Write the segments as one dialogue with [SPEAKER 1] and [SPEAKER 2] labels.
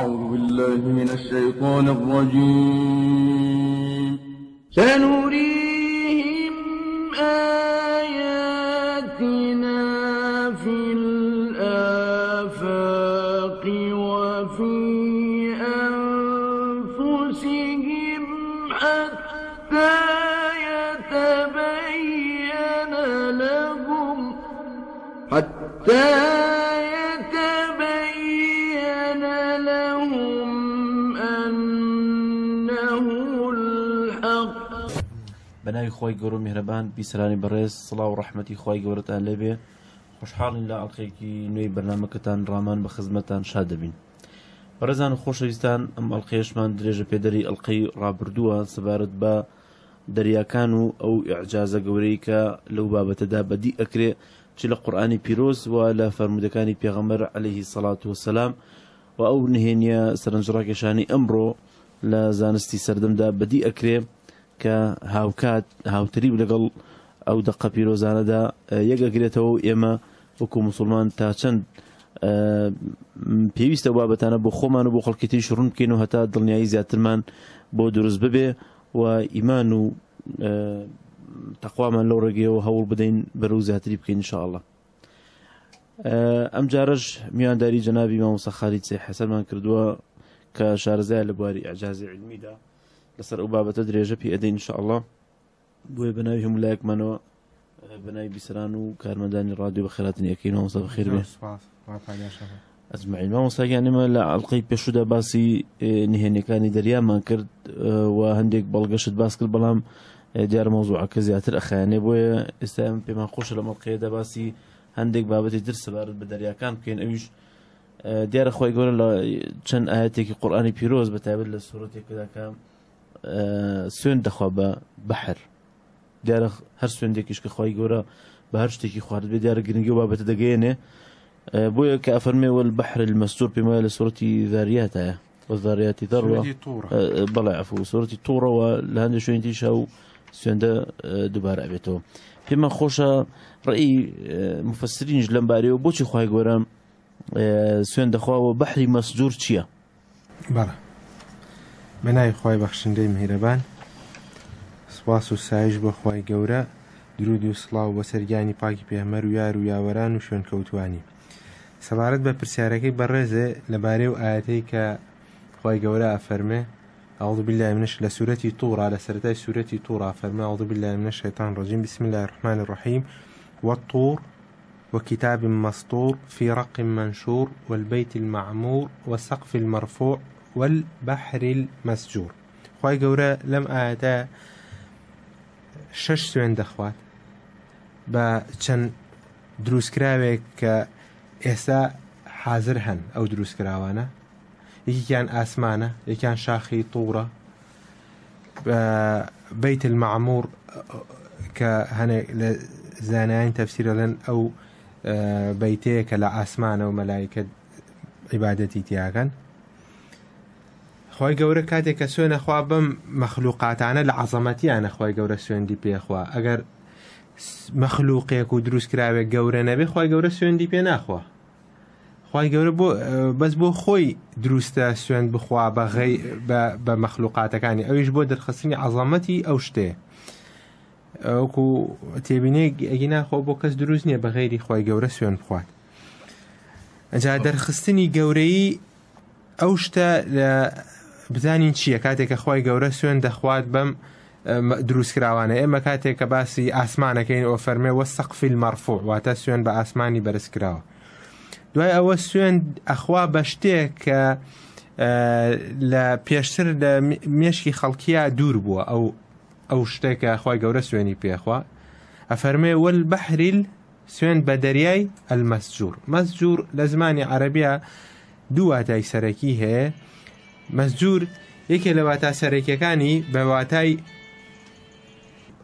[SPEAKER 1] أعوذ بالله من الشيطان الرجيم. سنريهم آياتنا في الآفاق وفي أنفسهم حتى يتبين لهم أنه الحق.
[SPEAKER 2] بناوی خۆی گەورە و میهرەبان بیسرانی بەڕێز سڵاو و ڕەحمەتی خۆی گەورەتان لێبێ. خۆشحاڵین لە ئەڵقەیەکی نوێی بەرنامەکەتان ڕامان بە خزمەتان شاد دەبین. بەڕێزان و خۆشەویستان، ئەم ئەڵقەیەشمان درێژە پێدەری ئەڵقەی ڕابردووە سەبارەت بە دەریاکان و ئەو ئیعجازە گەورەی کە لەو بابەتەدا بەدی ئەکرێ، چ لە قورئانی پیرۆز و لە فەرمودەکانی پێغەمبەر عەلەیهی سەڵات وسەلام و ئەو نهێنیە سەرنجڕاکێشانی ئەمڕۆ لە زانستی سەردەمدا بەدی ئەکرێ کە هاوتری لەگەڵ ئەو دەقە پیرۆزانەدا یەکەگرێتەوە و ئێمە وەکو موسڵمان تا چەند پێویستە بابەتانە بۆ خۆمان و بۆ خەڵکی تریش ڕوون بکەین و هەتا دڵنیایی زیاترمان بۆ دروست ببێ و ئیمان و تەقوامان لەو ڕێگەیەوە هەوڵ بدەین بەرەو زیاتری بکەین ئینشاءالله. ئەم جارەش میوانداری جەنابی مامۆستا خالید سەیح حەسەنمان کردووە کە شارەزایە لە بواری ئیعجازی علمیدا لەسەر ئەو بابەتە درێژە پێ ئەدەین ئینشاءالله. بۆیە بەناوی هەموو لایەکمانەوە بەناوی بیسەران و کارمەندانی ڕادیۆ بەخێراتنی ئەکەین. مامۆستا بەخێر بێ ئەجمعین. مامۆستاگیان ئێمە لە ئەڵقەی پێشوودا باسی نهێنیەکانی دەریامان کرد و هەندێک بەڵگەشت باس کرد، بەڵام دیارە مەوزوعەکە زیاتر ئەخایەنێ، بۆیە ئێستا پێمان خۆشە لە مەڵقەیەدا باسی هەندێک بابەتی تر سەبارەت بە دەریاکان بکەین. ئەویش دیارە خۆی گەورە لە چەند ئاەتێکی قورئانی پیرۆز بەتایبەت لە سوورەتێکدا کە سوێن دەخوا بە بەحر، دیارە هەر سوێندێکیش کە خۆی گەورە بە هەر شتێکی خوارد بێ دیارە گرنگی و بابەتە دەگەیەنێ، بۆیە کە ئەفەرمێ والبەحر المەسجوور پێم وایە لە سوورەتی ذاریات هەیە والذاریاتی ذەروا، بەڵێ عەفو سوورەتی تووڕەوە لە هەندێک شوێنی تریش و سوێندە دووبارە ئەبێتەوە. پێمان خۆشە ڕێی مفەسرینش لەم بارەیەوە بۆچی خۆی گەورە سوێن دەخواوە بەحری مەسجوور چییە؟
[SPEAKER 3] بەڵێ بەناوی خۆی بەخشندەی میهرەبان، سوپاس و سایش بۆ خۆی گەورە، درود و سڵاو بە سەرگیانی پاکی پێغەمبەر و یار و یاوەران و شوێن کەوتوانی. سەبارەت بە پرسیارەکەی بەڕێزێ لەبارەی و ئاەتەی کە خۆی گەورە ئەفەرمێ أعوذ بالله من الشيطان لسورة طور على سرتي سورة طور فرما أعوذ بالله من الشيطان الرجيم بسم الله الرحمن الرحيم والطور وكتاب مسطور في رق منشور والبيت المعمور والسقف المرفوع والبحر المسجور. خواهي قورا لم آتا شش سوين دخوات با چن دروس كراوي كإسا حاضر هن أو دروس كراوانا، یکی كان آسمانه، یکی كان شاخي طورة، بيت المعمور كهنا زانين تفسير لن أو بيتيك لآسمانه وملائكة عبادتي تياغن. خواهي قورا كاتي كسوين أخوة بم مخلوقات أنا لعظمتي أنا خواهي قورا سوين دي بي أخوة أجر مخلوقيك ودروس كراوي قورا نبي خواهي قورا سوين دي بي ناخوة خواهی گەورە بەس بۆ خۆی دروستە سوێن بخوا بە مەخلوقاتەکانی ئەویش بۆ دەرخستنی عەزەمەتی ئەو شتێ، وەکو تێبینێ ئەگی ناخۆ بۆ کەس دروست نییە بە غەیری خۆی گەورە سوێن بخوات. ئەجا دەرخستنی گەورەی ئەو شتە لە بزانین چییە کاتێککە خۆی گەورە سوێن دەخوات بەم دروستکراوانە. ئێمە کاتێک کە باسی ئاسمانەکەین ئەو فەرمێ وەسەقفی المەرفوع واتە سوێن بە ئاسمانی بەرزکراوە. دوای ئەوە سوێن ئەخوا بە شتێک کە لە پێشتر لە مێشکی خەڵکیە دوور بووە، ئەو شتێکە خۆی گەورە سوێنی پێخوا ئەفەرمێ والبەحر سوێن بە دەریای المەسجوور. مەسجوور لە زمانی عەرەبیە دوو واتای سەرەکی هەیە. مەسجوور یەکێ لە واتای سەرەکیەکانی بە واتای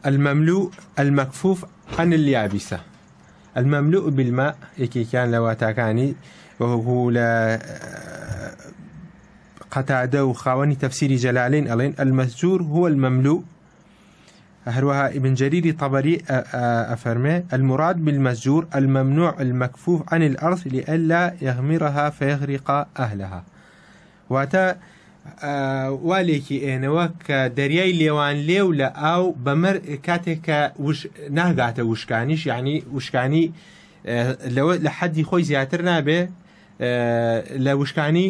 [SPEAKER 3] المەملوء المەکفوف عن اليابسة. المملوء بالماء يكي كان لواتاكاني وهو لا قتادة وخاوني تفسير جلالين ألين المسجور هو المملوء. هروها ابن جرير طبري أفرمي المراد بالمسجور الممنوع المكفوف عن الأرض لئلا يغمرها فيغرق أهلها. واتە والێکی ئێنەوە کە دەریای لێوان لێو لە ئاو بەمەر کاتێک کە ناگاتە وشکانیش، یعنی وشکانی لە حەدی خۆی زیاتر نابێ لە وشکانی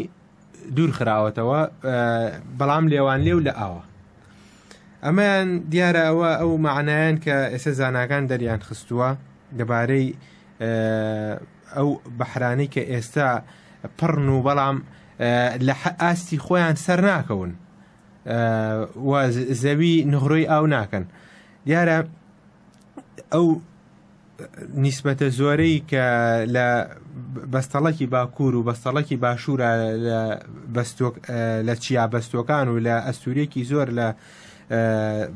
[SPEAKER 3] دوور خراوەتەوە، بەڵام لێوان لێو لە ئاوە. ئەمەیان دیارە ئەوە ئەو معنایان کە ئێستا زاناکان دەریان خستووە دەبارەی ئەو بەحرانەی کە ئێستا پڕن و بەڵام لە ئاستی خۆیان سەر ناکەون و زەوی نغڕۆی ئاو ناکەن. دیارە ئەو نیسبەتە زۆرەی کە لە بەستەڵەکی باکوور و بەستەڵەکی باشوورە لە چیا بەستۆکان و لە ئەستوورێکی زۆر لە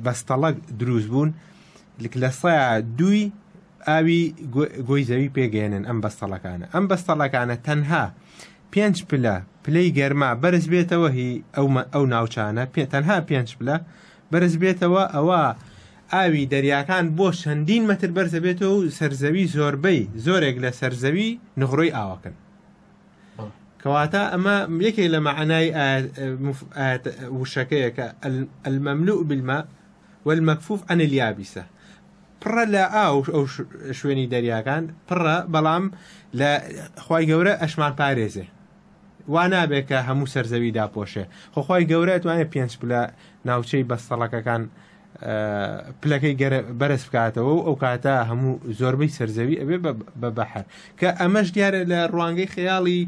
[SPEAKER 3] بەستەڵەک دروست بوون، لە سەیە دووی ئاوی گۆی زەوی پێگەێنن. ئەم بەستەڵەکانە تەنها 5 پلەی گەرما بەرز بێتەوە، هی ئەو ناوچانە تەنها 5 پلە بەرز بێتەوە، ئەوە ئاوی دەریاکان بۆ چەندین مەتر بەرزە بێتەوە و سەرزەوی زۆربەی زۆرێک لە سەرزەوی نغڕۆی ئاوەکەن. کەواتە ئەمە یەکێک لە معنای وشەکەیە کە المەملوء بالماء والمەکفوف عن اليابسة، پڕە لە ئاو ئەو شوێنی دەریاکان پڕە، بەڵام لە خوای گەورە ئەشمان پارێزێ، وا نابێت کە هەموو سەرزەوی داپۆشێ. خۆخوای گەورە توانێت 5 پلە ناوچەی بەستەڵەکەکان پلەکەی بەرز بکاتەوە و ئەو کاتە هەموو زۆربەی سەرزەوی ئەبێ بە بەحر، کە ئەمەش دیارە لە ڕوانگەی خەیاڵی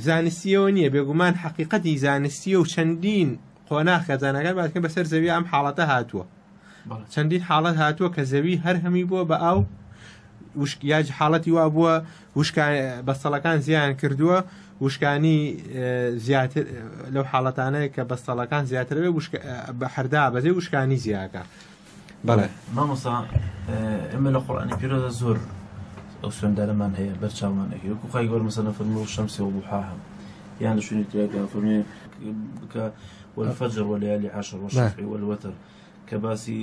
[SPEAKER 3] زانستیەوە نییە، بێگومان حەقیقەتی زانستیە و چەندین قۆناغ خەزانەکان باسکە بەسەر زەوی ئەم حاڵەتە هاتووە. چەندین حاڵەت هاتووە کە زەوی هەر هەمی بووە بە ئاو، یاج حاڵەتی وا بووە بەستەڵەکان زیان کردووە، وشکانی زیاتر لەو حاڵەتانەیە کە بەستەڵەکان زیاترەوێ بە هەردا بەزێ وشکانی زیاکە. بەڵێ
[SPEAKER 2] مامۆستا ئێمە لە قورئانی پیرۆزە زۆر ئەو سوێندانەمان هەیە بەرچاومانەکە، وەکو خوای گەورە مەسەڵەن فەرمووە والشەمس وضحاها، یان لە شوێنی ترێکە فەرمووی کە والفجر والليالي عشر والشفع والوتر، کە باسی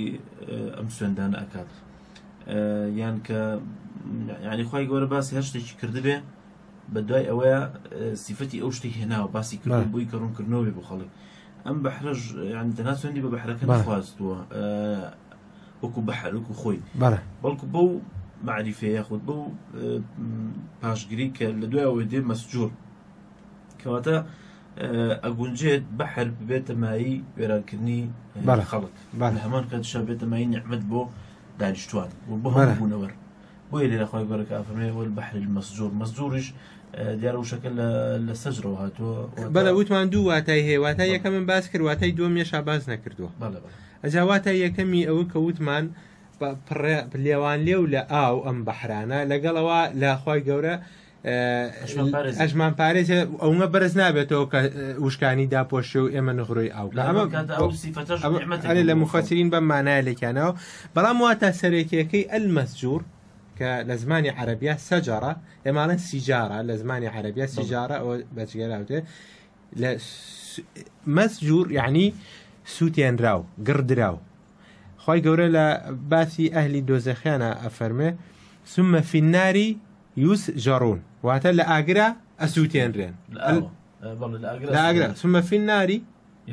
[SPEAKER 2] ئەم سوێندانە ئەکات، یان کە یعنی خوای گەورە باسی هەر شتێکی کردبێ بە دوای ئەوەیە سیفەتی ئەو شتێک هێناوە، باسی کردن بووی کەڕوونکردنەوە بێ بۆ خەڵک. ئەم بەحرەش یعنی تەنها سوێندی بە بەحرەکە نەخواستووە وەکو بەحر وەکو خۆی، بەڵکو بەو معریفەیە یاخود بەو پاشگیری کە لە دوای ئەوەی دێ مەسجوور، کەواتە ئەگونجێت بەحر ببێتە مایی وێرانکردنی خەڵک، لە هەمان کاتیشا بێتە مایی نیعمەت بۆ دانیشتوان بۆ هەمووبوونەوە. بۆیە لێرە خوای گەورە کە ئەفەرمێ والبەحر المەسجوور، مەسجووریش دیارە وشەکە لە سەجرەوە هاتووە.
[SPEAKER 3] بەڵێ وتمان دوو واتای هەیە، واتای یەکەم من باس کرد، واتای دووەمیەش باز نەکردووە. ئەجا واتای یەکەمی ئەوە کە وتمان لێوان لێو لە ئاو ئەم بەحرانە لەگەڵەوە لە خوای گەورە ئەژمان پارێزە، ئەومە بەرز نابێتەوە کە وشکانی داپۆشێ و ئێمە نغڕۆی ئاو لە مفەسرین بەم مانایە لێکیانەوە. بەڵام واتە سەرەکیەکەی ئەلمەسجوور کە لە زمانی عەرەبیە سەجەرە، ئێماڵەن سیجارە لە زمانی عەرەبیە سیجارە ئەوە بەجگەراوتێ، لە مەسجوور یعنی سووتێنراو گڕدراو. خوای گەورە لە باسی ئەهلی دۆزەخیانە ئەفەرمێ ثم في النار يسجرون، واتە لە ئاگرا ئەسووتێنرێن، لە ئاگرا ثم في النار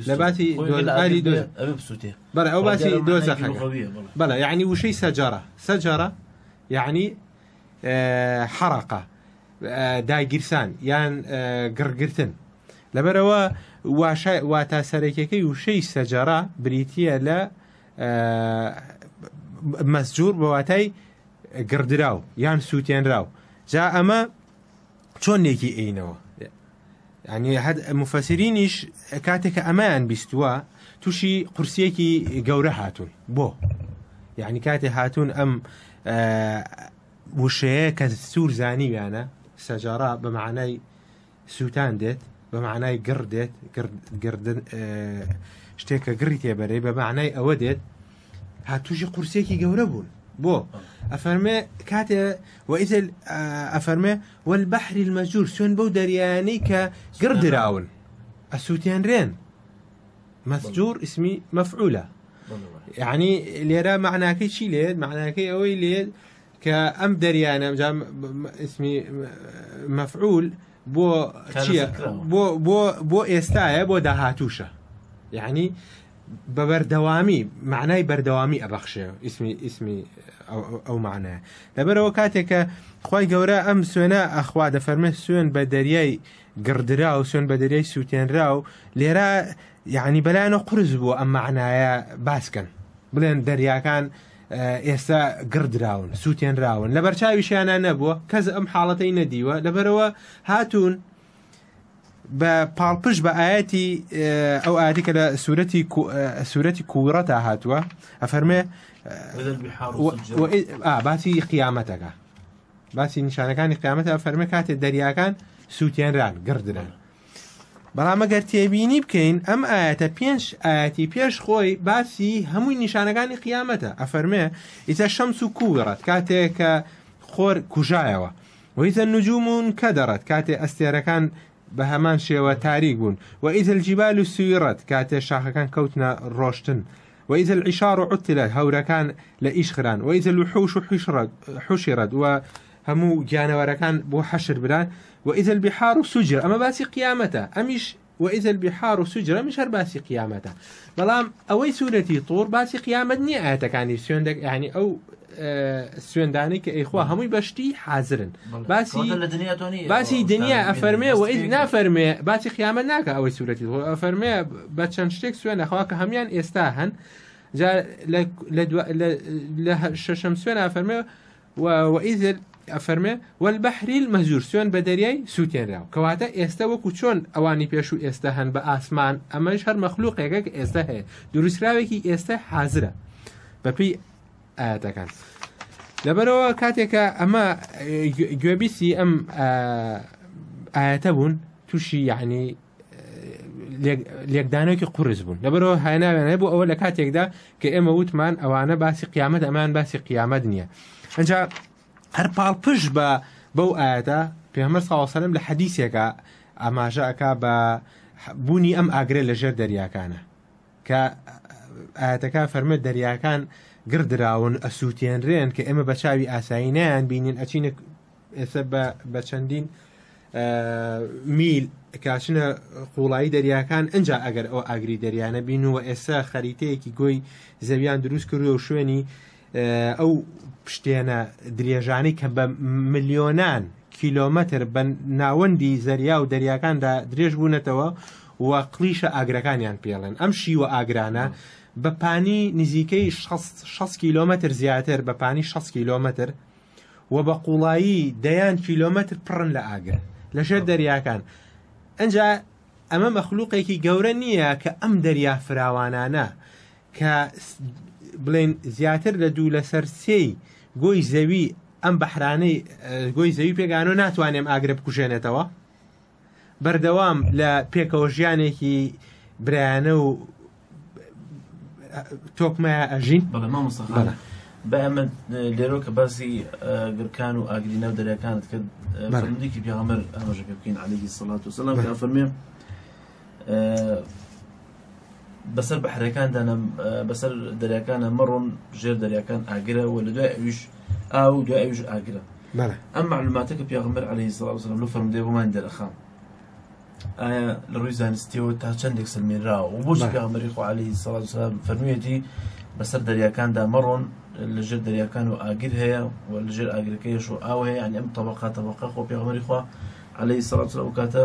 [SPEAKER 3] لە باسی ئالی بەڵێ ئەو باسی دۆزەخەکە، بەڵێ یعنی وشەی سەجەرە یعنی حەرەقە داگیرسان یان گڕگرتن. لەبەرەوە واتە سەرەکیەکەی وشەی سەجەرە بریتیە لە مەسجوور بە واتای گڕدراو یان سووتێنراو. جا ئەمە چۆنێکی ئەینەوە، یعنی مفەسرینیش کاتێکە ئەمەیان بیستووە تووشی قورسیەکی گەورە هاتوون بۆ، یعنی کاتێ هاتوون ئەم وشەیە کە سوور زانیویانە سەجارە بە معنای سووتان دێت، بە معنای گڕ دێت، گردن شتێکە گڕی تێبەرەی بە معنای ئەوە دێت، هاتووشی قورسێکی گەورە بوون بۆ. ئەفەرمێ کاتێ وئیزە ئەفەرمێ والبەحر المەسجوور، سوێن بەو دەریانەی کە گڕدراون ئەسووتێنرێن. مەسجوور اسمی مەفعولە، یعنی لێرە معناکەی چی لێت؟ معناکەی ئەوەی لێت کە ئەم دەریانە اسمی مەفعول بۆ چییە بۆ ئێستاە بۆ داهاتووشە یعنی بە بەردەوامی معنای بەردەوامی ئەبەخشێ ئیسمی ئەو معنایە لەبەرەوە کاتێککە خی گەورە ئەم سوێنە ئەخوا دەفەرمێ سوێن بە دەریای گردرا و سوێن بە دەریای سووتێنرا و لێرە یعنی بەلایەنە قرس بوو ئەم معنایە باسکەن بڵێن دەریاکان ئێستا گردراون سووتێنراون لە بەرچاویشیانە نەبووە کەس ئەم حاڵەتەی نەدیوە لەبەرەوە هاتوون بە پاڵپش بە ئاەتی ئەو ئاەتی کە لە سوورەتی کوڕەتە هاتووە ئەفەرمێ باسی قیامەتەکە باسی نیشانەکانی قیامەتە ئەفەرمێ کاتێ دەریاکان سووتێنران گردران بەڵام ئەگەر تێبینی بکەین ئەم ئاەتە 5 ئاەتی پێش خۆی باسی هەمووی نیشانەکانی قیامەتە ئەفەرمێ ئیتە شەمس و کوڕەت کاتێک کە خۆر کوژایەوە وەیتە نجوومون کە دەڕێت کاتێ ئەستێرەکان بە هەمان شێوە تاریک بوون وئیذا الجبال سویرت کاتێ شاخەکان کەوتنە ڕۆشتن وئیذا العشار عطلت هەورەکان لە ئیش خران وئیذا الوحوش حشرت و هەموو گیانەوەرەکان بۆ حەشر بران وئیذا البحار سجر ئەمە باسی قیامەتە ئەمیش وئیذا البحار سجر ئەمیش هەر باسی قیامەتە بەڵام ئەوەی سوورەتی طور باسی قیامەت نییە ئاەتەکانی سوێندێک یعنی ئەو سوێندانی کە ئەیخوا هەمووی بەشتی حازرن باسی دنیا ئەفەرمێ و نافەرمێ باسی قیامەت ناکە ئەوەی سوورەتی ئەفەرمێ بە چەند شتێک سوێن ئەخوا کە هەمیان ئێستا هەن لە شەشەم سوێن ئەفەرمێ وئیذا ئەفەرمێ والبەحری المەهجور سوێن بە دەریای سووتێنراو کەواتە ئێستا وەکو چۆن ئەوانی پێش و ئێستا هەن بە ئاسمان ئەمەش هەر مەخلوقێکە کە ئێستا هەیە دروستکراوێکی ئێستا حازرە بەپێی ئاەتەکان لەبەرەوە کاتێکە ئەمە گوێبیسی ئەم ئاەتە بوون تووشی یعنی لێکدانێکی قورس بوون لەبەرەوە هایناوێنە بوو ئەوە لە کاتێکدا کە ئێمە وتمان ئەوانە باسی قیامەت ئەمان باسی قیامەت نییە ئەنجا هەر پاڵپش بە بەو ئاەتە پێغەمبەر صلی الله علیه و سلم لە حەدیثێکە ئاماژەکە بە بوونی ئەم ئاگرە لەژێر دەریاکانە کە ئاەتەکە فەرمێت دەریاکان گردراون ئەسووتێنرێن کە ئێمە بە چاوی ئاسایی نیان بینین ئەچینە ئێستا بە چەندین میل کاچنە قوڵایی دەریاکان ئەنجا ئەگەر ئەو ئاگری دەریانە بین و ئێستا خەریتەیەکی گۆی زەویان دروست کردو و شوێنی ئەو پشتێنە درێژانی کە بە ملیۆنان کیلۆمەتر بە ناوەندی زەریا و دەریاکاندا درێژ بوونەتەوە و قلیشە ئاگرەکانیان پێڵێن ئەم شیوە ئاگرانە بە پانی نزیکەی 6 کیلۆمەتر زیاتر بە پانی 6 کیلۆمەتر و بە قوڵایی دەیان کیلۆمەتر پڕن لە ئاگر لەژێر دەریاکان ئەنجا ئەمە مەخلوقێکی گەورە نییە کە ئەم دەریا فراوانانە کە بڵێن زیاتر لە 2/3 گۆی زەوی ئەم بەحرانەی گۆی زەوی پێگانۆ ناتوانێم ئاگرە بکوژێنێتەوە بەردەوام لە پێکەوە ژیانێکی برایانە و تۆکمایە ئەژین
[SPEAKER 2] بە ئەمە لێرۆ کە باسی گرکان و ئاگرینە و دەریاکانت کرد فەرمودێکی پێغەمبەر ئاماژە پێ بکەین عەلەیهی سەڵات وسەلام کە فەرمێ بەسەر بەحرەکاندا بەسەر دەریاکانە مەڕۆن ژێر دەریاکان ئاگرە و لە دوای ئەویش ئاو دوای ئەویش ئاگرە ئەم معلوماتە کە پێغەمبەر عەلەیهی سەڵات وسەلام لەو فەرمودەیە بۆمان دەرەخام ئایا لە ڕووی زانستیەوە تا چەندێک سلمێنراوە و بۆچی پێغەمبەری خوا عەلەیهی سەڵات وسەلام فەرموویەتی بەسەر دەریاکاندا مەڕۆن لەژێر دەریاکان و ئاگر هەیە و لەژێر ئاگرەکەیش و ئاو هەیە یعنی ئەم تەبەقە خۆ پێغەمبەری خوا عەلەیهی سەڵات وسەلام کاتە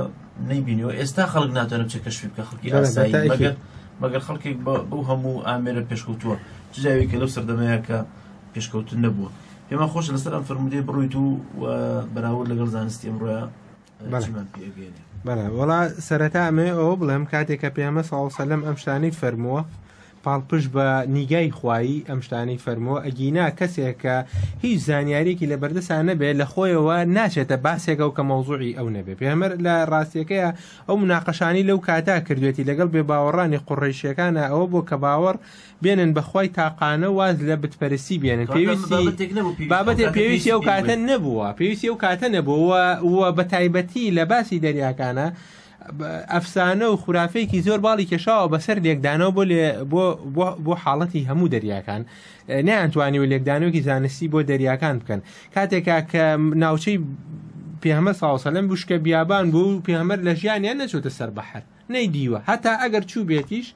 [SPEAKER 2] نەیبینیەوە ئێستا خەڵک ناتوانێت بچێت کەشفی بکە خەڵکی ئاسایی مەگەر خەڵکێک بەو هەموو ئامێرە پێشکەوتووە چ جاوێکە لەو سەردەمەیە کە پێشکەوتن نەبووە پێمان خۆشە لەسەر ئەم فەرمودەیە بڕۆیت و بەراورد لەگەڵ زانستی ئەمڕۆیە چیمان پێگەێنێ
[SPEAKER 3] وەڵا سەرەتا ئەمێ ئەوە بڵێم کاتێک کە پێغەمبەر صلی الله علیه و سلم ئەم شتانەی فەرمووە پاڵپش بە نیگای خوایی ئەم شتانەی فەرمووە ئەگینا کەسێک کە هیچ زانیاریەکی لە بەردەسان نەبێت لە خۆیەوە ناچێتە باسێکە و کە مەوزوعی ئەو نەبێت پێغەمبەر لە ڕاستیەکەیە ئەو مناقەشانی لەو کاتا کردوێتی لەگەڵ بێباوەڕانی قوڕەیشیەکانە ئەوە بۆ کە باوەڕ بێنن بەخوای تاقانە واز لە بتپەرستی بێنن بابەتێ پێویستی ئەو کاتە نەبووە پێویستی ئەو کاتە نەبووە و بە تایبەتی لە باسی دەریاکانە ئەفسانە و خورافەیەکی زۆر باڵی کێشاوە بەسەر لێکدانەوە بۆ حاڵەتی هەموو دەریاکان نەیانتوانی و لێکدانەوەکی زانستی بۆ دەریاکان بکەن کاتێکا کە ناوچەی پێغەمبەر صلی الله علیه و سلم بوشکە بیابان بوو پێغەمبەر لە ژیانیان نەچۆتە سەر بەحر نەیدیوە هەتا ئەگەر چوو بێتیش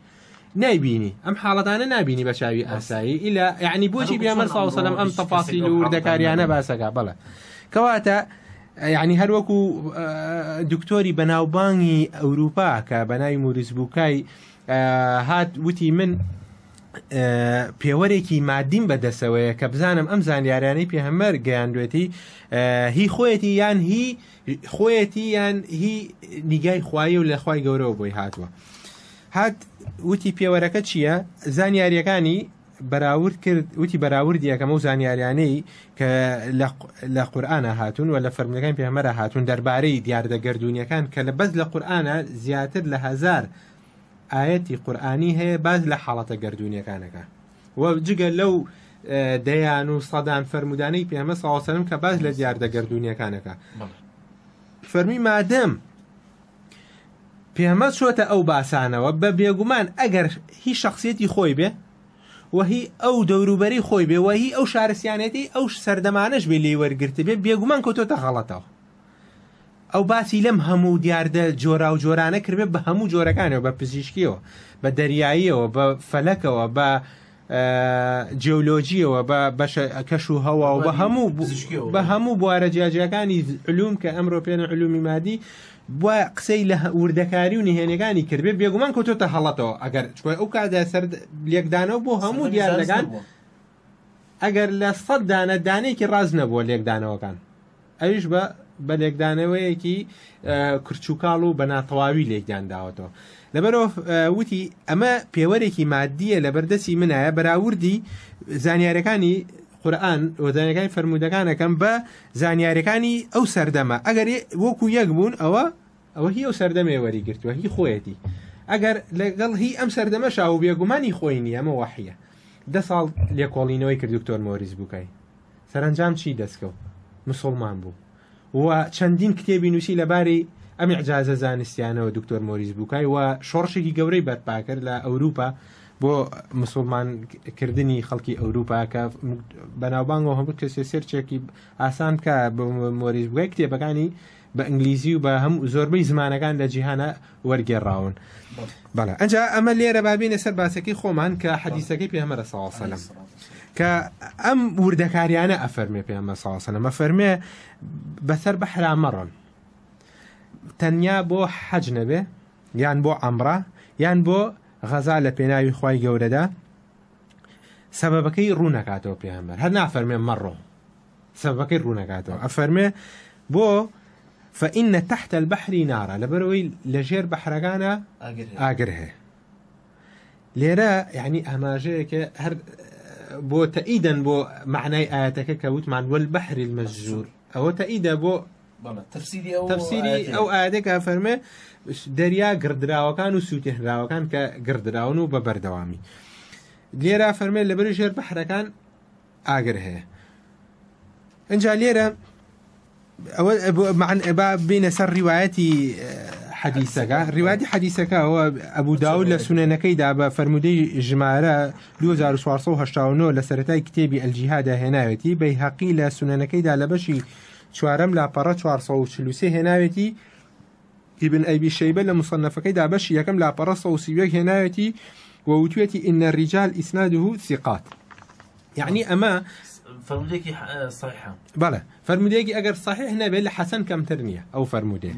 [SPEAKER 3] نایبینی ئەم حاڵەتانە نابینی بە چاوی ئاسایی ئیلا یعنی بۆچی پێغەمبەر صلی الله علیه و سلم ئەم تەفاسیل و وردەکاریانە باسەکە بەڵێ کەواتە یعنی هەروەکو دکتۆری بەناوبانگی ئەوروپا کە بەناوی مۆریس بووکای هات وتی من پێوەرێکی مادیم بەدەسەوەیە کە بزانم ئەم زانیاریانەی پێغەمبەر گەیاندوێتی هی خۆیەتی یان هی خۆیەتی یان هی نیگای خوایە و لە خوای گەورەوە بۆی هاتووە هات وتی پێوەرەکە چییە زانیاریەکانی بەراورد کرد وتی بەراوردیەکەمە و زانیاریانەی کە لە قورئانە هاتوون و لە فەرمودەکانی پێغەمبەر هاتوون دەربارەی دیاردەگەردونیەکان کە لە بەس لە قورئانە زیاتر لە 1000 ئاەتی قورئانی هەیە باز لە حاڵەتە گەردونیەکانەکە و جگە لەو دەیان و سەدان فەرمودانەی پێغەمبەر صلی الله علیه و سلم کە باز لە دیاردەگەردونیەکانەکە فەرمی مادەم پێغەمبەر چۆتە ئەو باسانەوە بە بێگومان ئەگەر هی شخصیەتی خۆی بێ و هی ئەو دەوروبەری خۆی بێ و هی ئەو شارەسیانەتی ئەو سەردەمانەش بێ لێی وەرگرتە بێ بێگومان کەوتۆتە غەڵەتەوە ئەو باسی لەم هەموو دیاردە جۆرا و جۆرانە کردبێ بە هەموو جۆرەکانەوە بە پزیشکیەوە بە دەریاییەوە بە فەلەکەوە بە جیۆلۆجیەوە بە کەش و هەوا و بە هەموو بوارە جیاجیەکانی علوم کە ئەمڕۆ پێنە علومی مادی بۆ قسەی لە وردەکاری و نهێنەکانی کردبێ بێگومان کەوتۆتە هەڵەتەوە ئەگەر ئەو کادا سەر لێکدانەوە بۆ هەموو دیاردەکان ئەگەر لە 100 دانە دانەیەکی ڕاز نەبووە لێکدانەوەکان ئەویش بە لێکدانەوەیەکی کرچووکاڵ و بە ناتەواوی لێکدان داوەتەوە لەبەرەوە وتی ئەمە پێوەرێکی مادیە لە بەردەسی منایە بەراوردی زانیاریەکانی قورئان و زانیاریەکانی فەرمودەکانەکەم بە زانیاریەکانی ئەو سەردەمە ئەگەر وەکو یەک بوون ئەوە هی ئەو سەردەمێ وەریگرتووە هی خۆیەتی ئەگەر لەگەڵ هی ئەم سەردەمە شاو بێگومانی خۆی نیە ئەمە وەحیە 10 ساڵ لێکۆڵینەوەی کرد دکتۆر مۆریس بووکای سەرنجام چی دەستکەوت مسڵمان بوو و چەندین کتێبی نووسی لەبارەی ئەم ئیعجازە زانستیانەوە دکتۆر مۆریس بووکای و شۆڕشێکی گەورەی بەرپا کرد لە ئەوروپا بۆ مسلمانکردنی خەڵکی ئەوروپا کە بەناوبانگەوە هەموو کەسێ سێرچێکی ئاسان بکە بە مۆریس بووکای کتێبەکانی بە ئینگلیزی و بە هەموو زۆربەی زمانەکان لە جیهانە وەرگێڕاون بەڵێ ئەنجا ئەمە لێرە بابینە سەر باسەکەی خۆمان کە حەدیسەکەی پێغەمبەر صلی الله علیه و سلم کە ئەم وردەکاریانە ئەفەرمێ پێغەمبەر صلی الله علیه و سلم ئەفەرمێ بەسەر بەحرا مەڕن تەنیا بۆ حەج نەبێ یان بۆ عەمرە یان بۆ غەزا لە پێناوی خوای گەورەدا سەبەبەکەی ڕوونەکاتەوە پێغەمبەر هەر نافەرمێ مەڕۆ سەبەبەکەی ڕوونەکاتەوە ئەفەرمێ بۆ فإن تحت البحر نارا لبروي لجير بحرقانا آقره ليرا يعني أماجيك هر بو تأيدا بو معنى آياتك كوت معنى والبحر المسجور أو تأيدا بو تفسيري أو آياتك فرمي دريا قردراوكان وسوتهراوكان كقردراونو ببردوامي ليرا فرمي لبروي جير بحرقان آقره انجا ليرا بين سر روايتي حديثك روايتي حديثك هو أبو داود لسننكي دابا فرمودي جمارة 2489 لسرتاي كتابي الجهاد هناوتي بيهقي لسننكي دا لبشي شوارم لا برا 443 هناوتي ابن أبي شيبة لمصنفكي دا بشي يكم لا برا صوصيوك هناوتي ووتويتي إن الرجال إسناده ثقات يعني أما
[SPEAKER 2] فرموديكي صحيحة
[SPEAKER 3] بلى فرموديكي أجر صحيح نبي لحسن كم ترنية أو فرمودي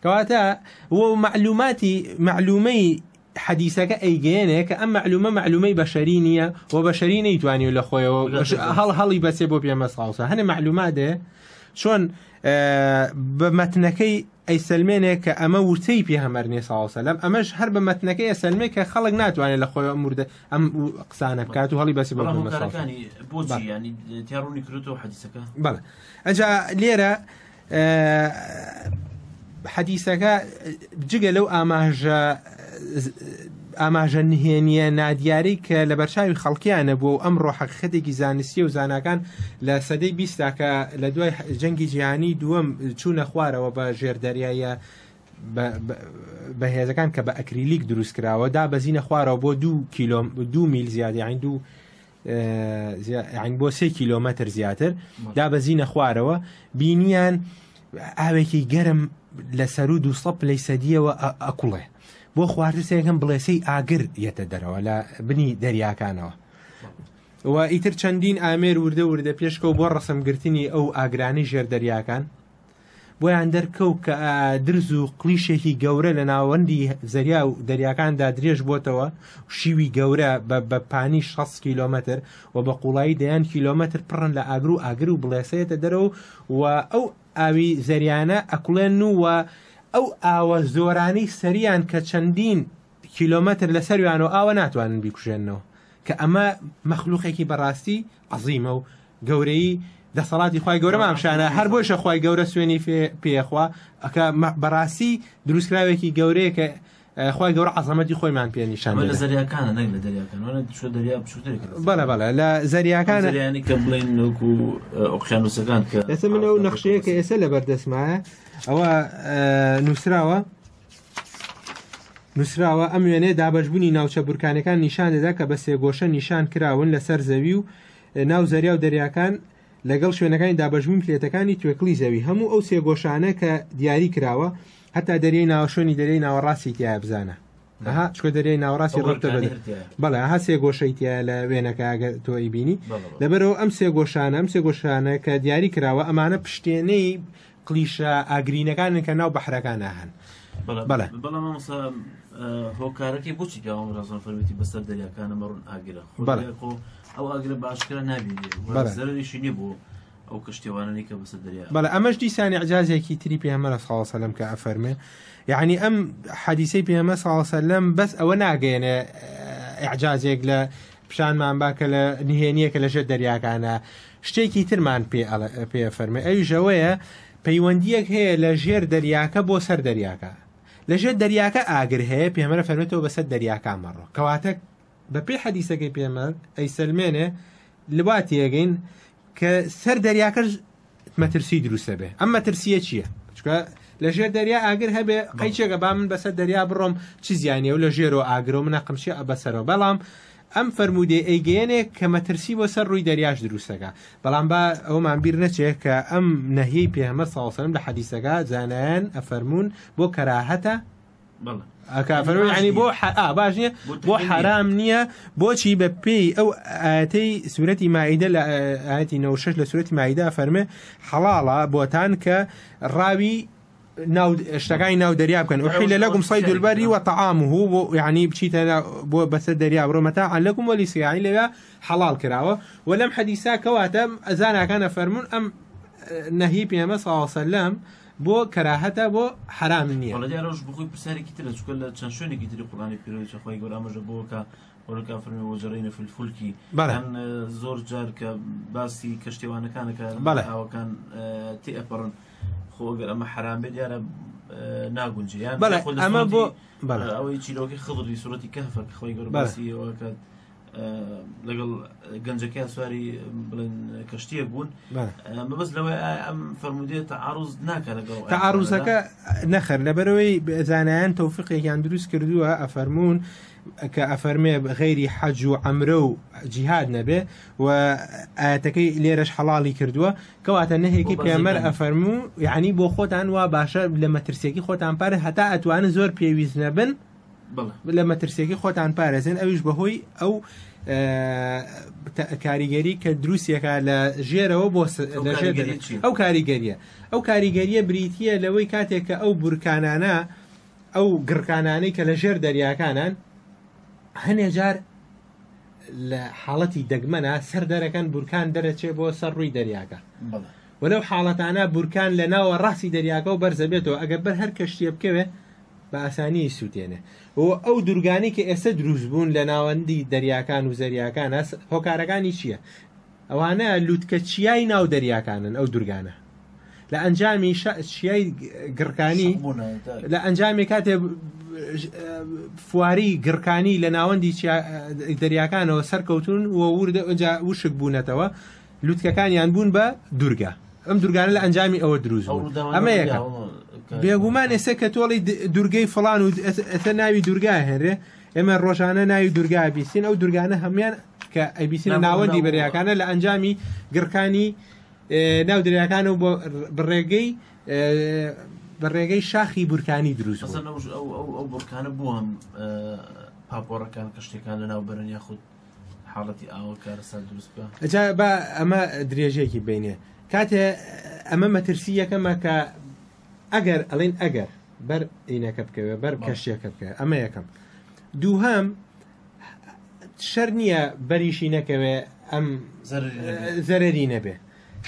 [SPEAKER 3] كواتا معلومي حديثك أي جينك أم معلومي بشرينية وبشريني تواني ولا خويا هل يبسبوا بيا صاوصة هنا معلومات ده شون بمتنكي أي سلمينك أما وتي بيها مرني صلى الله عليه وسلم أماش هرب متنكي سلميك خلق ناتواني لخويا أمور ده أم قصانك كاتو هل يبسبوا بيا صاوصة
[SPEAKER 2] يعني بوجي يعني تياروني كروتو حديثك
[SPEAKER 3] بلى أجا ليرة حديثك جگە لەو ئاماژە نهێنیە نادیاری کە لە بەرچاوی خەڵکیانە بوو ئەمڕۆ حەقیقەتێکی زانستی و زانکان لە سەدەی 20 کە لە دوای جەنگی جیهانی دووەم چوونە خوارەوە بە ژێردەریایە بەهێزەکان کە بە ئەکریلیک دروست کراوە دا بەزینە خوارەوە بۆ 2 میل زیاد یعنی بۆ 3 کیلۆمەتر زیاتر دا بەزینە خوارەوە بینیان ئاوێکی گەرم لە سەرود و سەپ لی سەدیەوە ئەکوڵێ بۆ خواردسێکم بڵێسەی ئاگر یەتە دەرەوە لە بنی دەریاکانەوە و ئیتر چەندین ئامێر وردە پێشکەوت بۆ ڕەسەمگرتنی ئەو ئاگرانی ژێر دەریاکان بۆیان دەرکەوت کە درز و قلیشێکی گەورە لە ناوەندی زەریا و دەریاکاندا درێژ بۆتەوە شیوی گەورە بە پانی 6 کیلۆمەتر و بە قوڵایی دەیان کیلۆمەتر پڕن لە ئاگر و بڵێسەیەتە دەرەوە و ئەو ئاوی زەریانە ئەکوڵێن و ئەو ئاوە زۆرانی سەریان کە چەندین کیلۆمەتر لە سەرویانەوە ئاوە ناتوانن بیکوژێنەوە کە ئەمە مەخلوقێکی بەڕاستی عەزیمە و گەورەی دەسەڵاتی خوای گەورە مامشانە هەر بۆشە خوای گەورە سوێنی پێخوا ئەکە بەڕاستی دروستکراوێکی گەورەیە کە خوای گەورە عەزەمەتی خۆیمان پێ نیشان
[SPEAKER 2] لە زەریاکانە نەک لە دەریاکان دەریا بچووتر
[SPEAKER 3] بەڵێ لە زەریاکانە
[SPEAKER 2] زەریانی کە بڵێن وەکو ئۆقیانوسەکان کە
[SPEAKER 3] ئێستا من ئەو نەخشەیە کە ئێستا لە بەردەسمایە ئەوە نووسراوە ئەم وێنێ دابەشبوونی ناوچە بورکانەکان نیشان دەدا کە بە سێگۆشە نیشان کراون لەسەر زەوی و ناو زەریا و دەریاکان لەگەڵ شوێنەکانی دابەشبوون پلێتەکانی توێکلی زەوی هەموو ئەو سێگۆشانە کە دیاری کراوە هەتا دەریای ناوەشۆنی دەریای ناوەڕاستی تیا بزانە ئەها چکە دەریای ناوەڕاستی ڕۆتە بەدە بەڵێ ها سێگۆشەی تیا لە وێنەکە تۆی بینی لەبەرەوە ئەم سێگۆشانە کە دیاری کراوە ئەمانە پشتێنەی قلیشە ئاگرینەکانن کە ناو بەحرەکانە هەن
[SPEAKER 2] بەڵێ هۆکارەکەی بۆچی پیاوەم ڕازان فەرمیتی بەسەر دەریاکانە مەڕون ئاگرە ئەو ئاگرە باشکرا نابینێ زەرریشی نیە بۆ ئەو کشتێوانەی کە بەسەر دەریا
[SPEAKER 3] بەڵێ ئەمەش دیسانی عجازێکی تری پێغەمبەر صلی الله علیه و سلم کە ئەفەرمێ یعنی ئەم حەدیثەی پێغەمبەر صلی الله علیه و سلم بەس ئەوە ناگەێنێ ئیعجازێک لە پیشانمان باکە لە نهێنیەکە لە ژێر دەریاکانە شتێکی ترمان پێ فەرمێ ئەویژەوەیە پەیوەندیەک هەیە لە ژێر دەریاکە بۆ سەر دەریاکە لە ژێر دەریاکە ئاگر هەیە پێغەمبەر فەرمێتەوە بەسەر دەریاکان مەڕۆ کەواتە بەپێی حەدیثەکەی پێغەمبەر ئەیسەلمێنێ لباتیەگەین کە سەر دەریاکەش مەترسی دروستە بێ ئەم مەترسیە چییە؟ چکە لە ژێر دەریا ئاگر هەبێ قەیچێکە با من بەسەر دەریا بڕۆم چ زیانیە و لە ژێرەوە ئاگرۆ منە قمشی بەسەرەوە بەڵام ئەم فەرمودێ ئەیگەیەنێک کە مەترسی بۆ سەر ڕووی دەریاش دروستەکە بەڵام با ئەومان بیر نەچێت کە ئەم نەهیەی پێغەمبەر صلی الله علیه و سلم لە حەدیثەکە زانایان ئەفەرمون بۆ کەراهەتە ئەکافەرمون ینی بۆ باش نییە بۆ حرام نییە بۆچی بە پێی ئەو ئاەتەی سورەتی مائیدە لە ئاەتی 96 لە سورەتی مائیدە فەرمێ حەڵاڵە بۆتان کە ڕاوی شتەکانی ناو دەریا بکەن وحیل لەکم صید البەری وطعامه یعنی بچیتە بۆ بەسەر دەریا بڕۆ مەتاعا لەکم وەلیسیانی لەوێ حەڵاڵ کراوە و لەم حەدیثا کەواتە ئەزاناکانە فەرمون ئەم نەهی پێغەمبەر صلی الله علیه و سلم بۆ کەراهەتە بۆ حرام نییە
[SPEAKER 2] وڵا دیارەش بخۆی پرسیارێکی ترە چکە لە چەند شوێنێکی تری قورئانی پیرۆزی خۆی گەورە ئەمەژە بۆکە وەرەکە فەرمی وەجەرەینە فی الفولک زۆر جار کە باسی کەشتێوانەکانە کە ئاوەکان تێ ئەپەڕن خۆ ئەگەر ئەمە حرام بێت دیارە ناگونجێ یان
[SPEAKER 3] ئەمە بۆ
[SPEAKER 2] ئەوەی چیرۆکی خضری سوورەتی کەهفە کە خۆی گەورە باسیەوە کە لەگەڵ گەنجەکە سواری بڵێن کەشتیە بوون مەبەست لەوەی ئەم فەرمودێت تەعاڕوز ناکە لەگەڵ
[SPEAKER 3] تەعاڕوزەکە نەخەر لەبەرەوەی زانایان تەوفیقێکیان دروست کردووە ئەفەرمون کە ئەفەرمێ غەیری حەج و عەمرە و جیهاد نەبێ و ئاەتەکەی لێرەش حەڵاڵی کردووە کەواتە نەهێکی پێغەمبەر ئەفەرموو یعنی بۆ خۆتان وا باشە لە مەترسیەکی خۆتان پارێ هەتا ئەتوانن زۆر پێویست نەبن لە مەترسیەکی خۆتان پارێزن ئەویش بەهۆی ئەو کاریگەری کە دروستیەکە لە ژێرەوە بۆ ئەو کاریگەریە بریتیە لەوەی کاتێک کە ئەو بورکانانە ئەو گڕکانانەی کە لە ژێر دەریاکانان هەنێ جار لە حاڵەتی دەگمەنە سەر دەرەکەن بورکان دەرەچێ بۆ سەر ڕووی دەریاکە وەلەو حاڵەتانە بورکان لە ناوە ڕاستی دەریاکە و بەرزە بێتەوە ئەگەر بەر هەر کەشتیە بکەوێ بە ئاسانی سووتێنێ و ئەو دوورگانی کە ئێستا دروست بوون لە ناوەندی دەریاکان و زەریاکان هۆکارەکانی چییە؟ ئەوانە لووتکە چیای ناو دەریاکانن ئەو دوورگانە لە ئەنجامی چیای گڕکانی لە ئەنجامی کاتێ فواری گڕکانی لە ناوەندی دەریاکانەوە سەرکەوتون و وردە وشک بوونەتەوە لووتکەکانیان بوون بە دوورگە ئەم دوورگانە لە ئەنجامی ئەوە دروست بوون ئەمە یەکە بێگومان ئێستا کە تۆڵی دوورگەی فڵان و ئەستا ناوی دوورگای هێنرێ ئێمە ڕۆژانە ناوی دوورگای بیستین ئەو دوورگانە هەمویان کە ئەیبیسین ناوەندی بەریاکانە لە ئەنجامی گڕکانی ناو دەریاکان و بەڕێگەی شاخی بورکانی دروست
[SPEAKER 2] مثلا ئەو بورکانە بوو هەم پاپۆڕەکان کە شتێکان لە ناو بەرن یاخود حاڵەتی ئاوە کارەسەر دروست بکە.
[SPEAKER 3] ئەجا بە ئەمە درێژەیەکی بینێ کاتێ ئەمە مەترسی یەکەمە کە ئەگەر ئەڵێن ئەگەر بەر ئینەکە بکەوێ بەر کەشتێکە بکە ئەمە یەکەم. دووهەم شەر نییە بەریشی نەکەوێ ئەم زەرەری نەبێ.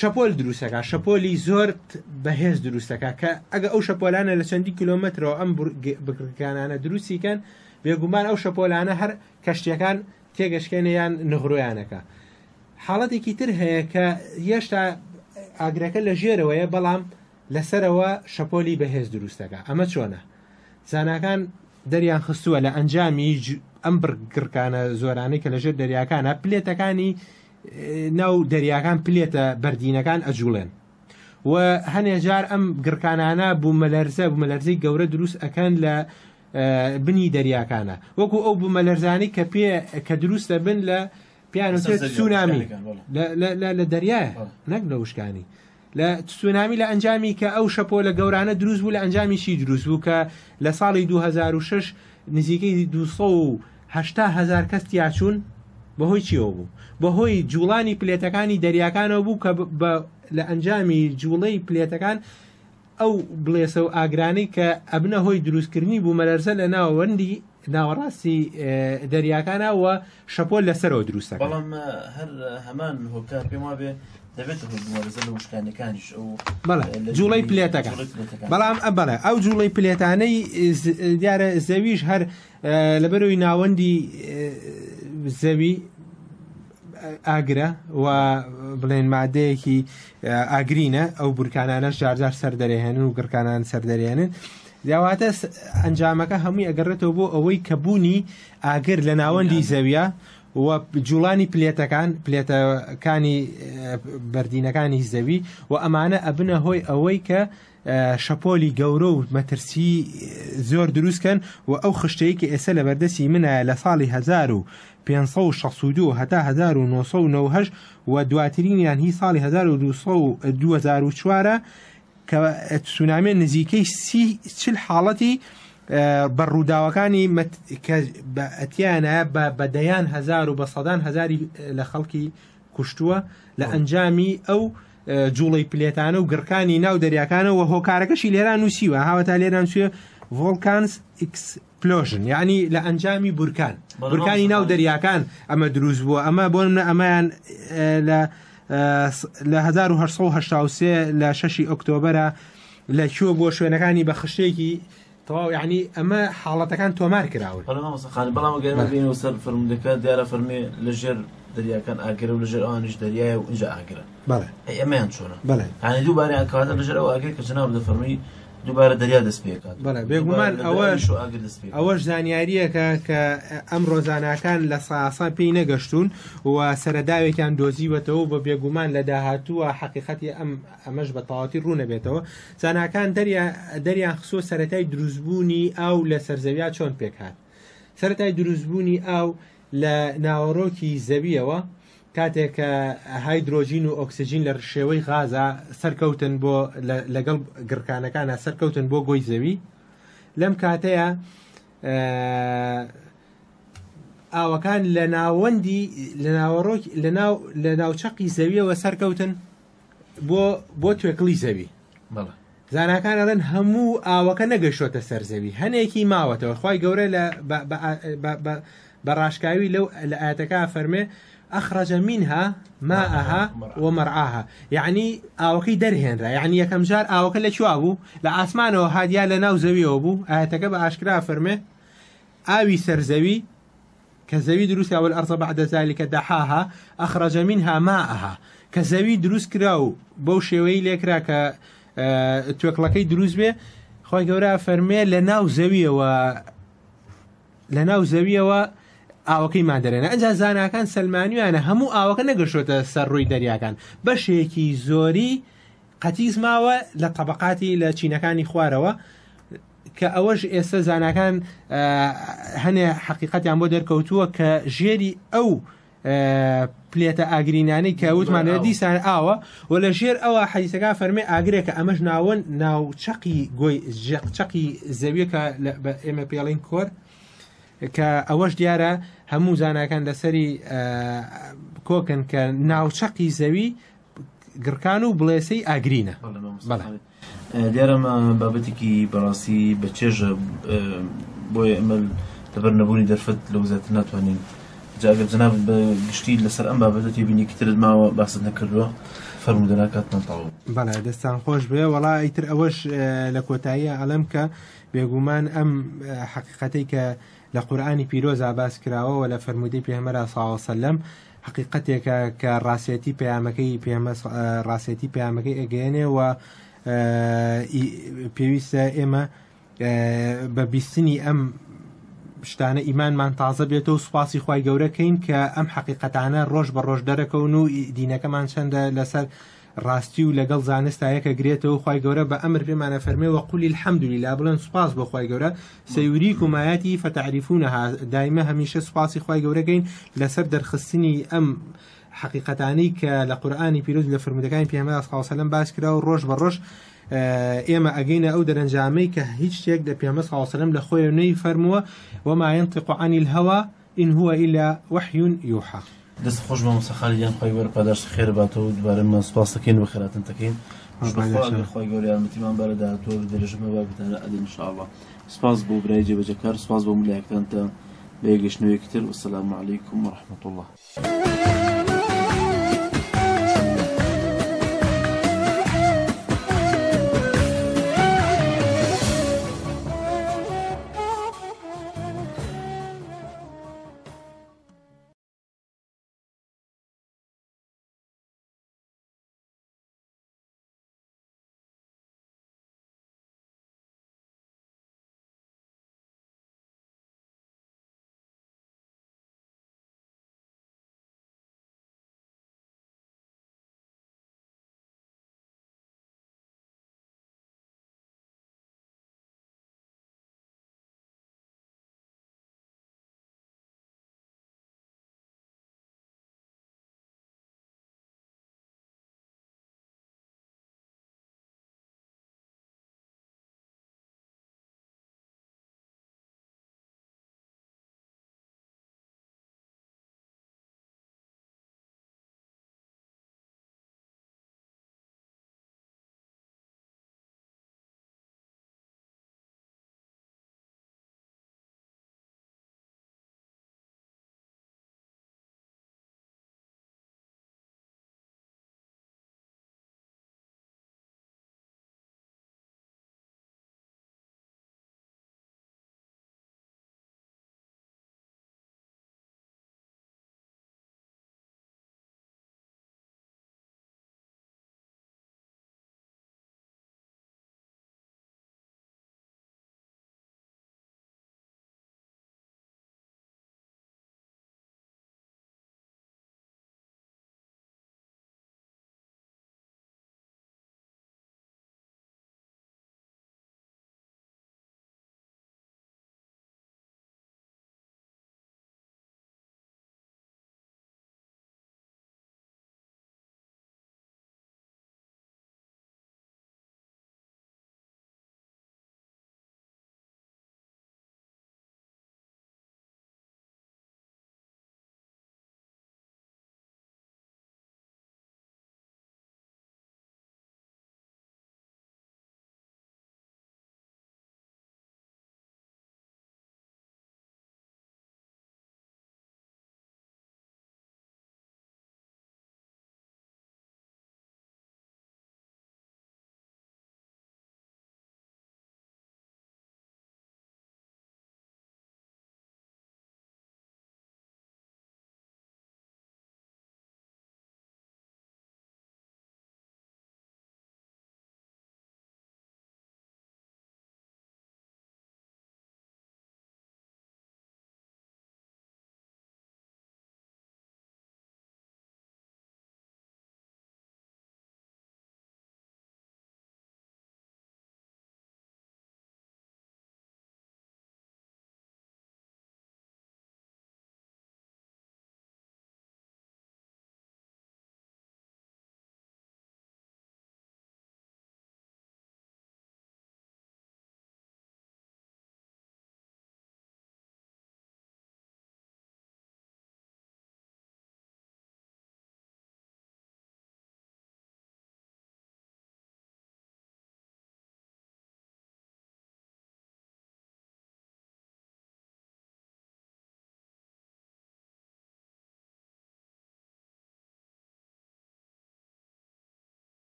[SPEAKER 3] شەپۆل دروستەکە شەپۆلی زۆر بەهێز دروستەکە کە ئەگە ئەو شەپۆلانە لە چەندی کیلۆمەترەوە ئەم بکرکانانە دروستیکەن بێگومان ئەو شەپۆلانە هەر کەشتەکان تێگەشکێنیان نغڕۆیانەکە. حاڵەتێکی تر هەیە کە هێشتا ئاگرەکە لە ژێرەوەیە بەڵام لەسەرەوە شەپۆلی بەهێز دروستەکە. ئەمە چۆنە؟ زاناکان دەریان خستووە لە ئەنجامی ئەم بگرکانە زۆرانەی کە لەژێر دەریاکانە پلێتەکانی ناو دەریاکان پلێتە بەردینەکان ئەجوڵێن و هەنێ جار ئەم گرکانانە بوومەلەرزەی گەورە دروست ئەەکەن لە بنی دەریاکانە وەکو ئەو بوومەلەرزانی کە دروستە بن لە پیانوتێت سونامی لە دەریایە نەک لە وشکانی لە سونامی لە ئەنجامی کە ئەو شەپۆ لە گەورانە دروست بوو لە ئەنجامیشی دروست بوو کە لە ساڵی 2006 نزیکەی 280,000 کەس تیاچوون بەهۆی چیەوە بوو بەهۆی جوڵانی پلێتەکانی دەریاکانەوە بوو کە لە ئەنجامی جوڵەی پلێتەکان ئەو بڵێسە و ئاگرانەی کە ئەبنە هۆی دروستکردنی بوو مەلەرزە لە ناوەوەندی ناوەڕاستی دەریاکانەوە شەپۆل لەسەرەوە دروستەکە.
[SPEAKER 2] بەڵام هەر هەمان هۆکار پێم وابێ دەبێت مەلەرزە لە وشکانەکانیش ئەو
[SPEAKER 3] جوڵەی پلێتەکان بەڵام بەڵێ ئەو جوڵەی پلێتانەی دیارە زەویش هەر لەبەرەوەی ناوەندی زەوی ئاگرە و بڵێن مادەیەکی ئاگرینە ئەو بورکانانەش جارجار سەردەرێهێنن و گڕکانان سەردەرێنن دیاواتە ئەنجامەکە هەمووی ئەگەڕێتەوە بۆ ئەوەی کە بوونی ئاگر لە ناوەندی زەویە و جوڵانی پلێتەکانی بەردینەکانی زەوی و ئەمانە ئەبنە هۆی ئەوەی کە شەپۆلی گەورە و مەترسی زۆر دروستکەن و ئەو خشتەیەکی ئێستا لە بەردەستی منە لە ساڵی 1562 هەتا 1990 و دواترینیان هی ساڵی 2004 کە تسونامی نزیکەی 40 حاڵەتی بەڕووداوەکانی ئەتیانە بەدەیان هەزار و بە سەدان هەزاری لە خەڵکی کوشتووە لە ئەنجامی ئەو جوڵەی پلێتانە و گڕکانی ناو دەریاکانەوە هۆکارەکەشی لێران نووسیوە هاوەتا لێران سوێ ڤۆڵکانز ئێکسپلۆژن یعنی لە ئەنجامی بورکانی ناو دەریاکان ئەمە دروست بووە ئەمە بۆ ئەمەیان لە 1970 لە 6 ئۆکتۆبەرە لە کوێ بۆ شوێنەکانی بە خشتێکی تەواو یعنی ئەمە حاڵەتەکان تۆمار کراون
[SPEAKER 2] بەڵام گەرمەبینەوە سەر فەرمودەکە دیارە فەرمێ لەژێر دەریاکان ئاگرە و لەژێر ئەوانیش دەریایە و اینجا ئاگرە ئەمەیان چۆنە
[SPEAKER 3] یعنی
[SPEAKER 2] دووبارە کەواتە لەژێر ئەو ئاگر کە جەناب دەفەرمی دووبارە دەریا دەست پێکات
[SPEAKER 3] بێگومان ئەوەش زانیاریەکە کە ئەم ڕۆزانەکان لە ساسا پێی نەگەشتون و سەرەداوێکیان دۆزیوەتەوە بە بێگومان لە داهاتووە حەقیقەتی ئەمەش بە تەواوەتی ڕوونەبێتەوە زاناکان دەریان خسۆ سەرەتای دروستبوونی ئاو لە سەرزەویا چۆن پێکات سەرەتای دروستبوونی ئاو لە ناوەڕۆکی زەویەوە کاتێک کە هایدرۆژین و ئۆکسسیژین لە ڕشێوەی غازە سەرکەوتن بۆ لەگەڵ گڕکانەکانە سەرکەوتن بۆ گۆی زەوی لەم کاتەیە ئاوەکان لە ناوەندی لە ناوچەقی زەویەوە سەرکەوتن بۆ توێکڵی زەوی زاناکان ئەڵێن هەموو ئاوەکە نەگەشتۆتە سەر زەوی هەنێکی ماوەتەوە خوای گەورە بە ڕاشکاوی لەو لە ئاەتەکە فەرمێ أخرج منها ماءها ومرعاها يعني ئاوەکەی دەرهێنرا يعني یەکەم جار ئاوەکە لە چوا بوو لە ئاسمانەوە هادیا لە ناو زەویەوە بوو ئاەتەکە بە ئاشکرا فەرمێ ئاوی سەرزەوی کە زەوی دروست والأرض بعد ذلك دحاها أخرج منها ماءها کە زەوی دروست کرا و بەو شێوەی لێکرا کە توێکڵەکەی دروست بێ خۆی گەورە فەرمێ لە ناو زەویەوە ئاوەکەی مادەرێنە ئەنجا زاناکان سەلمانیوانە هەموو ئاوەکە نەگەشتۆتە سەر ڕووی دەریاکان بەشێکی زۆری قەتیز ماوە لە طبقاتی لە چینەکانی خوارەوە کە ئەوەش ئێستا زاناکان هەنێ حەقیقەتیان بۆ دەرکەوتووە کە ژێری ئەو پلێتە ئاگرینانەی کەوتمانە دیسان ئاوە و لە ژێر ئەوە حەدیسەکە فەرمێ ئاگرێکە ئەمەش ناوەن ناوچەقی گۆی چەقی زەویەکە بە ئێمە پێڵین کۆر کە ئەوەش دیارە هەموو زاناکان لەسەری کۆکن کە ناوچەقی زەوی گڕکان و بڵێسەی ئاگرینە.
[SPEAKER 2] دیارەمە بابەتێکی بەڕاستی بە چێژە بۆیە ئەمە لەبەر نەبوونی دەرفەت لەو زیاتر ناتوانین جاگەر جەناب بە گشتی لەسەر ئەم بابەتە تێبینی کترت ماوە باست نەکردووە فەرمودەنا کاتمان تەواو.
[SPEAKER 3] بەڵێ دەستان خۆش بێ وەڵا ئیتر ئەوەش لە کۆتاییە ئەڵەم کە بێگومان ئەم حقیقەتەی کە لە قورئانی پیرۆزا باس کراوە و لە فەرمودەی پێغەمبەر صلی الله علیه وسلم حقیقەتێکە کە ڕاستیەتی پەیامەکەی ئەگەیەنێ و پێویستە ئێمە بە بیستنی ئەم شتانە ئیمانمان تازە بێتەوە و سوپاسی خوای گەورەکەین کە ئەم حقیقەتانە ڕۆژ بە ڕۆژ دەرەکەون و دینەکەمان چەندە لەسەر ڕاستی و لەگەڵ زانستایەکە گرێتەوە خوای گەورە بە ئەمر پێمانە فەرمێ وەقولی الحەمدولله بڵێن سوپاس بۆ خوای گەورە سەیوریکم آیاتی فتعریفونها دایمە هەمیشە سوپاسی خوای گەورەکەین لەسەر دەرخستنی ئەم حقیقەتانی کە لە قورئانی پیرۆز لە فرمودەکانی پێغەمبەر صلی الله علیه وسلم باس کرا و ڕۆژ بە ڕۆژ ئێمە ئەگەینە ئەو دەرەنجامەی کە هیچ شتێک لە پێغەمبەر صلی الله علیه وسلم لە خۆی نەی فەرمووە وما ينطق عن الهوى إن هو إلا وحي يوحى.
[SPEAKER 2] دەست خۆش بە مۆسەخالیان خۆی وەرە پاداش خێر باتەوە دوبارەمە سوپاس دەکەین و خێراتن دەکەین خۆی گەورە یارمەتیمان بەرە داهاتوە دەرەژمە بابتانە ئەدەین ئینشاءالله. سوپاس بۆ برای جێبەجەکار سوپاس بۆ ملایەکتان تا بە یەکگەشتنەوەیەکی تر. وەسەلامو عەلەیکم وەڕەحمەتوڵڵاه.